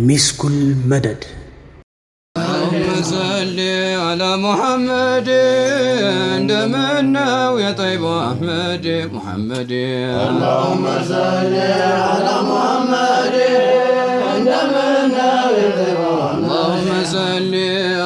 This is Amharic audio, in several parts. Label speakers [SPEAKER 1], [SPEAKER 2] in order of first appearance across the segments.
[SPEAKER 1] مسك المدد.
[SPEAKER 2] اللهم صل على محمد دمنا ويا طيب أحمد محمد.
[SPEAKER 3] اللهم صل على محمد دمنا ويا طيب أحمد.
[SPEAKER 2] اللهم صل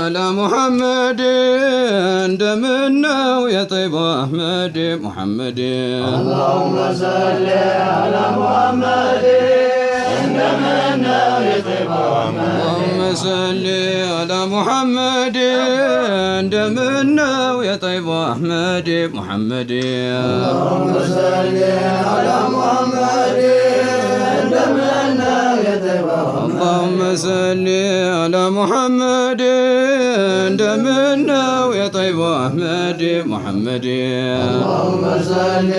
[SPEAKER 2] على محمد دمنا ويا طيب أحمد محمد.
[SPEAKER 3] اللهم صل على محمد دمنا ويا طيب أحمد.
[SPEAKER 2] اللهم صل على محمد دمنا ويا طيب أحمد محمد.
[SPEAKER 3] اللهم صل على محمد دمنا ويا طيب أحمد.
[SPEAKER 2] اللهم صل على محمد دمنا ويا طيب أحمد محمد.
[SPEAKER 3] اللهم صل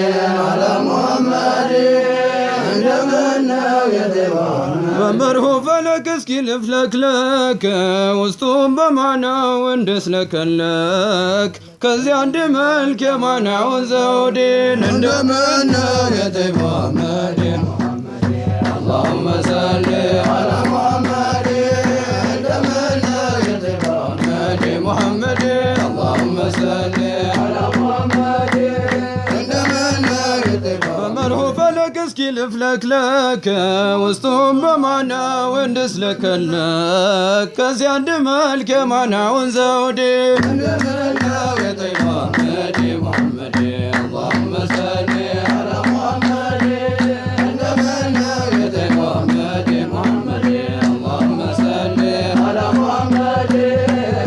[SPEAKER 3] على محمد دمنا ويا طيب أحمد.
[SPEAKER 2] በመርሆ ፈለክ እስኪ ልፍለክለክ ውስጡም በማናው እንደስለከለክ ከዚያ አንድ መልክ የማናውን ዘውዴን እንደምነው የጠይባ አህመድ ሙሐመድ። اللهم صل على محمد እንደምነው የጠይባ አህመድ ሙሐመድ። اللهم صل على محمد እንደምነው የጠይባ በመርሆ ፈለክ እስኪ ልፍለክለክ ውስጡም በማናው እንድስለከለክ ከዚያ አንድ መልክ የማናውን ዘውዴ እንደምነው የጠይባ አህመድ ሙሐመድ። اللهم صل على محمد እንደምነው የጠይባ አህመድ ሙሐመድ። اللهم صل على محمد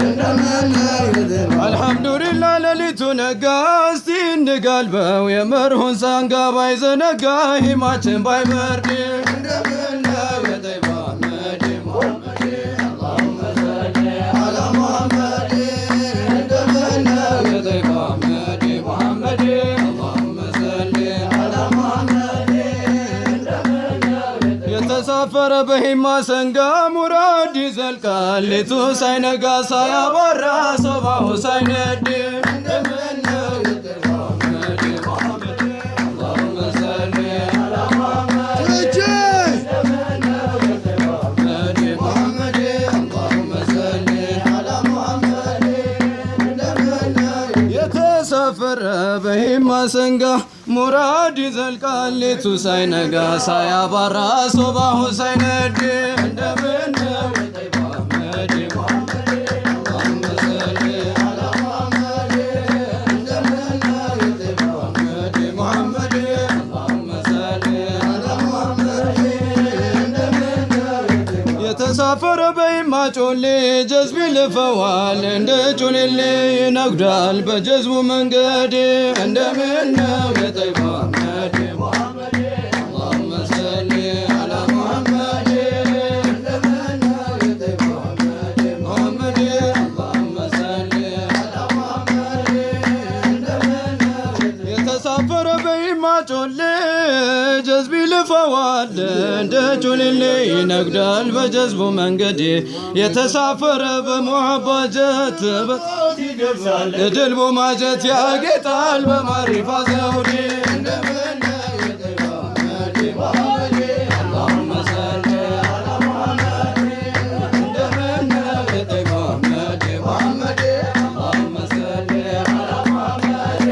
[SPEAKER 2] እንደምነው የጠይባ አልሐምዱሊላህ ሌሊቱ ነጋ እስቲ እንጋልበው የመርሁን ሳንጋ ባይዘነጋ ሂማችን ባይበርድ እንደምነው የጠይባ አህመድ ሙሐመድ። اللهم صل على محمد እንደምነው የጠይባ አህመድ ሙሐመድ። اللهم صل على محمد እንደምነው የተሳፈረ በሂማ ሰንጋ ሙራድ ይዘልቃል ሌቱ ሳይነጋ ሳያባራ ሶባሁ ሳይነድ እንደምነው የጠይባ አህመድ ሙሐመድ። اللهم صل على محمد እንደምነው የጠይባ አህመድ ሙሐመድ። اللهم صل على محمد እንደምነው የተሳፈረ በሂማ ሰንጋ ሙራድ ይዘልቃል ሌቱ ሳይነጋ ሳያባራ ሶባሁ ሳይነድ እንደምነው የጠይባ አህመድ ሙሐመድ። اللهم صل على محمد እንደምነው የጠይባ አህመድ ሙሐመድ። اللهم صل على محمد እንደምነው የጠይባ የተሳፈረ በሂማ ጮሌ ጀዝብ ይልፈዋል እንደ ጮሌሌ ይነጉዳል በጀዝቡ መንገድ እንደምነው የጠይባ አህመድ ሙሐመድ። اللهم صل على محمد እንደምነው የጠይባ አህመድ ሙሐመድ። اللهم صل على محمد እንደምነው የተሳፈረ በሂማ ጮሌ ጀዝብ ይልፈዋል እንደ ጮሌሌ ይነጉዳል በጀዝቡ መንገድ የተሳፈረ በሙሐባ ጀት የድልቡ ማጀት ያጌጣል በማሪፋ ዘውዴ እንደምነው የጠይባ አህመድ ሙሐመድ። اللهم صل على محمد እንደምነው የጠይባ አህመድ ሙሐመድ። اللهم صل على محمد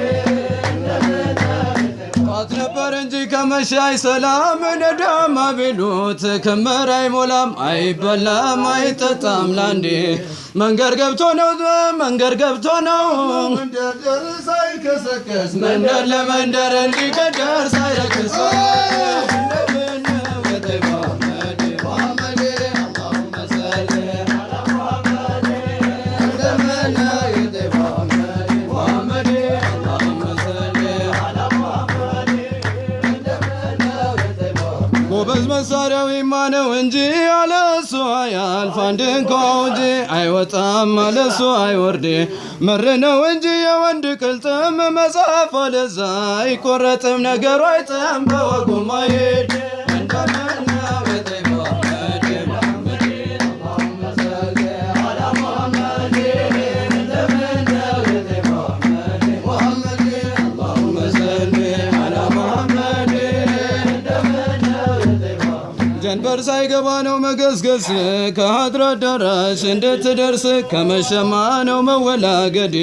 [SPEAKER 2] ጧት ነበር እንጂ ከመሻ አይሰላም ነዳማ ቢሉት ክምር አይሞላም አይበላም አይጠጣም ላንዴ መንገድ ገብቶ ነው መንገድ ገብቶ ነው
[SPEAKER 3] መንደር ሳይከሰከስ
[SPEAKER 2] መንደር ለመንደር እንዲቀደር ሳይረክስ እንደምነው የጠይባ አህመድ ሙሐመድ። اللهم صل على محمድ እንደምነው የጠይባ አህመድ ሙሐመድ። اللهم صل على محمድ እንደምነው የጠይባ ጎበዝ መሳሪያው ይማነው እንጂ አለሱ አያልፍ አንድ እንኳው እንጂ አይወጣም አለሱ አይወርድ መር ነው እንጂ የወንድ ቅልጥም መጽሐፍ አለዛ አይቆረጥም ነገሩ አይጥም በወጉ ማይሄድ እንደምነው የጠይባ አህመድ ሙሐመድ። اللهم صل على محمد እንደምነው የጠይባ አህመድ ሙሐመድ። اللهم صل على محمد እንደምነው የጠይባ ጀንበር ሳይገባ ነው መገስገስ ከሀድራ አዳራሽ እንድትደርስ ከመሸማ ነው መወላገድ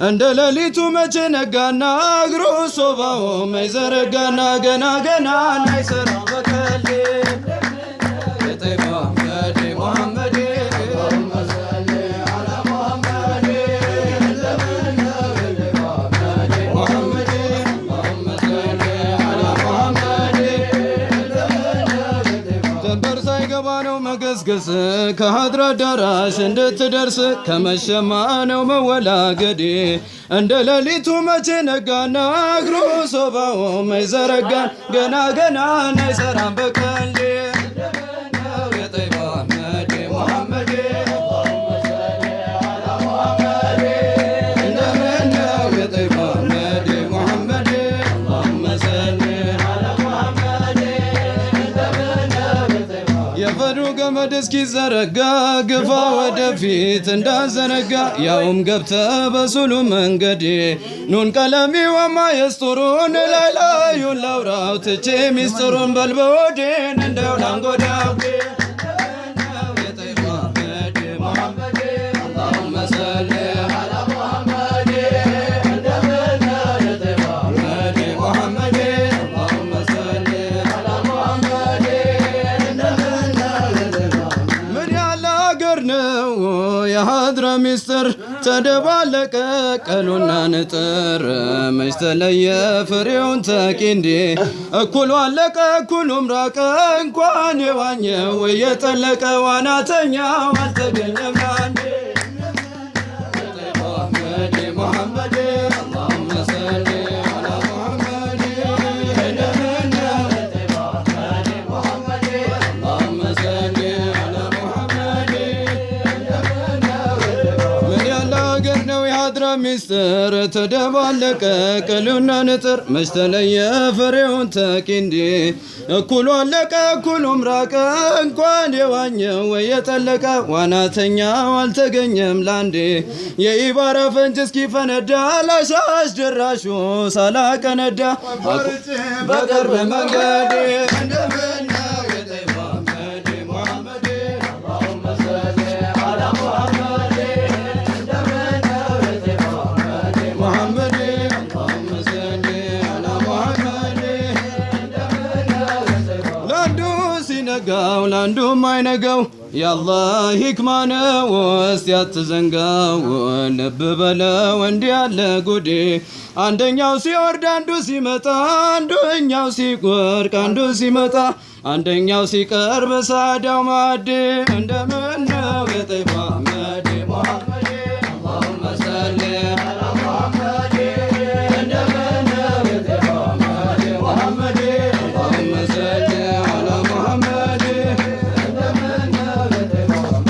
[SPEAKER 2] እንደ ሌሊቱ መቼ ነጋና እግሩ ሶባው መይዘረጋና ገና ገና ናይሰራ በቀል የጠይባ መዲ ሙሐመድ ገስገስ ከሀድራ አዳራሽ እንድትደርስ ከመሸማ ነው መወላገድ እንደ ሌሊቱ መቼ ነጋና እግሩ ሶባው መይዘረጋን ገና ገና ናይሰራም በቀል የጠይባ መዲ ሙሐመድ እንደምነው የጠይባ መዲ ሙሐመድ የፈዱ ገመድ እስኪዘረጋ ግፋ ወደፊት እንዳዘነጋ ያውም ገብተ በሱሉ መንገድ ኑን ቀለሚ ወማ የስጡሩን ላይላዩን ላውራው ትቼ ሚስጥሩን በልበወዴን እንደው ላንጎዳው የሀድራ ሚስጥር ተደባለቀ ቀሉና ንጥር መች ተለየ ፍሬውን ተቂንዴ እኩሉ አለቀ እኩሉም ራቀ እንኳን የዋኘው የጠለቀ ዋናተኛው አልተገኘም አንዴ መዲ ሙሐመድ አላሁመ ሰሊ አላ ሙሐመድ አላሁመ ሰሊ አላ ሙሐመድ የሀድራ ሚስጥር ተደባለቀ ቀሉና ንጥር መች ተለየ ፍሬውን ተቂንዴ እኩሉ አለቀ እኩሉም ራቀ እንኳን የዋኘው የጠለቀ ዋናተኛው አልተገኘም ላንዴ የኢባራ ፈንጅ እስኪፈነዳ ላሻሽ ድራሹ ሳላቀነዳ በቅርብ መንገድ እንደምነው የጠይባ መዲ ሙሐመድ አላሁመ ሰሊ አላ ሙሐመድ ሲነጋው ላንዱም አይነጋው የአላህ ሂክማ ነው ውስጥ ያትዘንጋው ልብ በለው እንዲህ ያለ ጉዴ አንደኛው ሲወርድ አንዱ ሲመጣ አንደኛው ሲወርቅ አንዱ ሲመጣ አንደኛው ሲቀርብ ሳዳው ማዕድ እንደምነው የጠይባ መዲ ሙሐመድ አላሁመ ሰሊ አላ ሙሐመድ እንደምነው የጠይባ መዲ ሙሐመድ አላሁመ ሰሊ አላ ሙሐመድ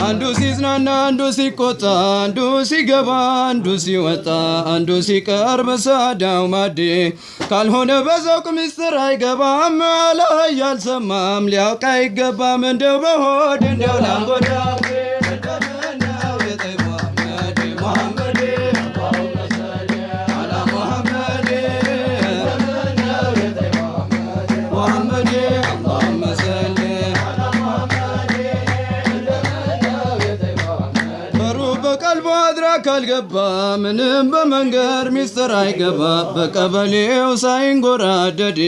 [SPEAKER 2] አንዱ ሲዝናና አንዱ ሲቆጣ አንዱ ሲገባ አንዱ ሲወጣ አንዱ ሲቀርብ ሳዳው ማዕድ ካልሆነ በዘውቅ ሚስጥር አይገባም ላይ ያልሰማም ሊያውቅ አይገባም እንደው በሆድ እንደው ላንጎዳው እንደምነው የጠይባ መዲ ሙሐመድ አላሁመ ሰሊ አላ ሙሐመድ እንደምነው የጠይባ መዲ ሙሐመድ አላሁመ ሰሊ አላ ሙሐመድ እንደምነው የጠይባ በሩ በቀልቡ አድራ ካልገባ ምንም በመንገር ሚስጥር አይገባ በቀበሌው ሳይንጎራደድ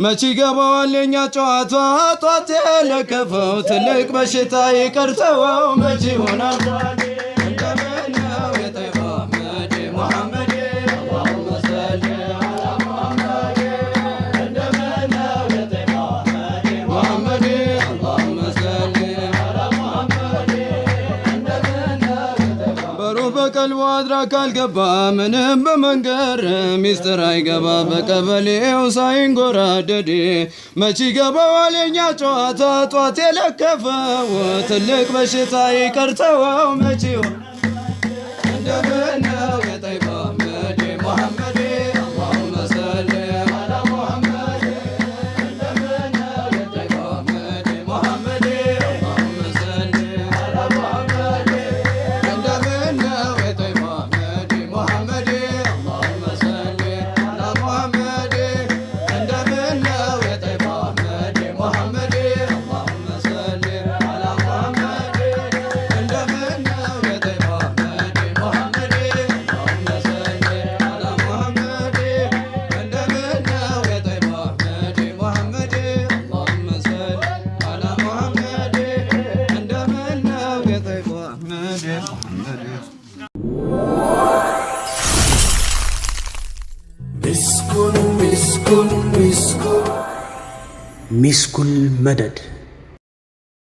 [SPEAKER 2] መች ይገባዋል የኛ ጨዋታ ጧት የለከፈው ትልቅ በሽታ ይቀርተወው መች ይሆናል እንደምነው የጠይባ መዲ ሙሐመድ አላሁመ ሰሊ አላ ሙሐመድ እንደምነው የጠይባ መዲ ሙሐመድ አላሁመ ሰሊ አላ ሙሐመድ እንደምነው የጠይባ በሩ በቀልቡ አድራ ካልገባ ምንም በመንገር ሚስጥር አይገባ በቀበሌው ሳይንጎራደድ መች ይገባዋል የኛ ጨዋታ ጧት የለከፈው ትልቅ በሽታ ይቀርተወው መች ይሆን እንደምነው የጠይባ መዲ ሙሐመድ አላሁመ ሰሊ አላ ሙሐመድ እንደምነው የጠይባ መዲ ሙሐመድ አላሁመ ሰሊ አላ ሙሐመድ እንደምነው የጠይባ መዲ ሙሐመድ አላሁመ ሰሊ አላ ሙሐመድ እንደምነው የጠይባ መዲ ሙሐመድ አላሁመ
[SPEAKER 1] ሚስኩል መደድ